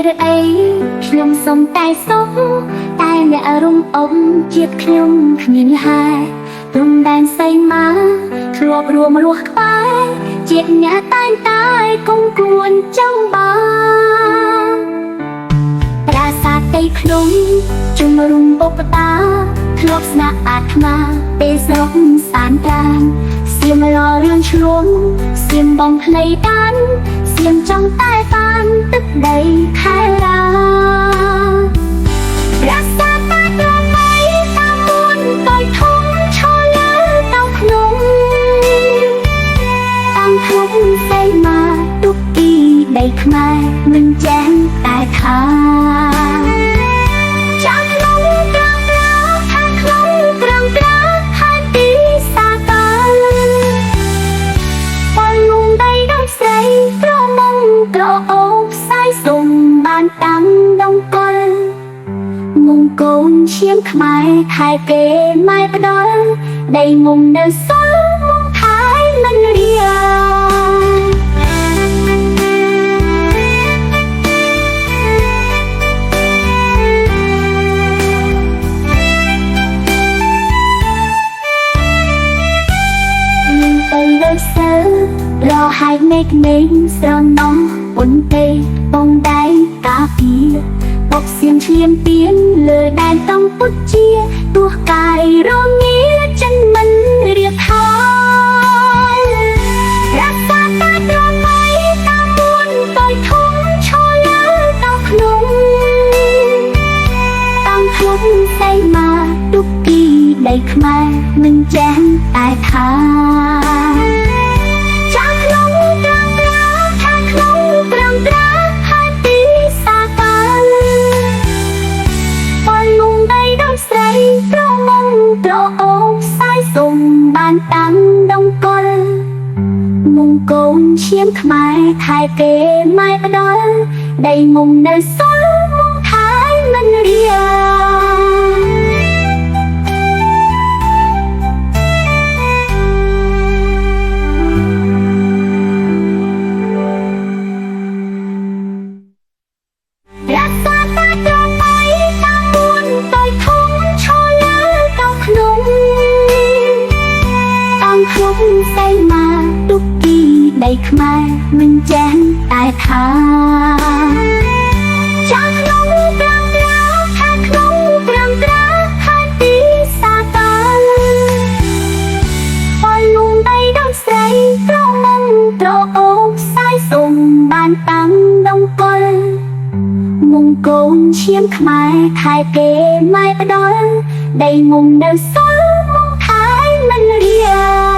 ឬអីខ្ញុំសុំតែសុំតែអ្នករំអុំជាតិខ្ញុំគ្មានហើយព្រំដែនសីមាធ្លាប់រួមរស់ក្បែរជាតិអ្នកតែងតែគង់គួនចង់បានប្រាសាទទីភ្នំជុំរុំបុព្វតាធ្លាប់ស្នាក់អាត្មាពេលស្រុកសានតានសៀមររឿងឆ្លងសៀមបងផ្លៃតានសៀមចង់តែបានទឹកដីខែរាប្រាសាទតាត្របីតាមមុនកយធំឈរលើတောင်ភ្នំតាំងភ្នំសីមាទុកទីដីខ្មែរមិនចាស់តែខាតាំងដងកលងងកូនឈៀងខ្មែរខែគេម៉ែផ្ដល់ដីងងនៅសល់ងងខែមិនរៀទៅលើសើរហើយមេឃមេឃស្រណោះពុនទេបងដៃកាពីបកសៀមឈ្លានពៀនលើដែនតំពុតជាទោះកាយរងាចិនមិនរៀបហើយរក្សាតែត្របីតាមមុនកយធំឈរលើတောင်ភ្នំតាំងភ្នំសីមាទុកទីដីខ្មែរមិនចាស់តែខាបានតាំងដងកលងងកូនឈៀងខ្មែរខែគេម៉ែផ្ដល់ដីងងនៅសល់ងងខែមិនរៀរក្សាតែត្របីតាមមុនកយធំឈរលើတောင်ភ្នំភ្នំសីមាទុកទីដីខ្មែរមិនចាស់តែខាចាស់ក្នុងប្រំត្រាខាក្នុងប្រំត្រាខាទីសាតាពលងងដីដល់ស្រីប្រមងត្រអូបខ្សែសុំបានតាំងដងកលងងកូនឈៀមខ្មែរខែគេម៉ែផ្ដល់ដីងងនៅសល់ងងខែមិនរៀ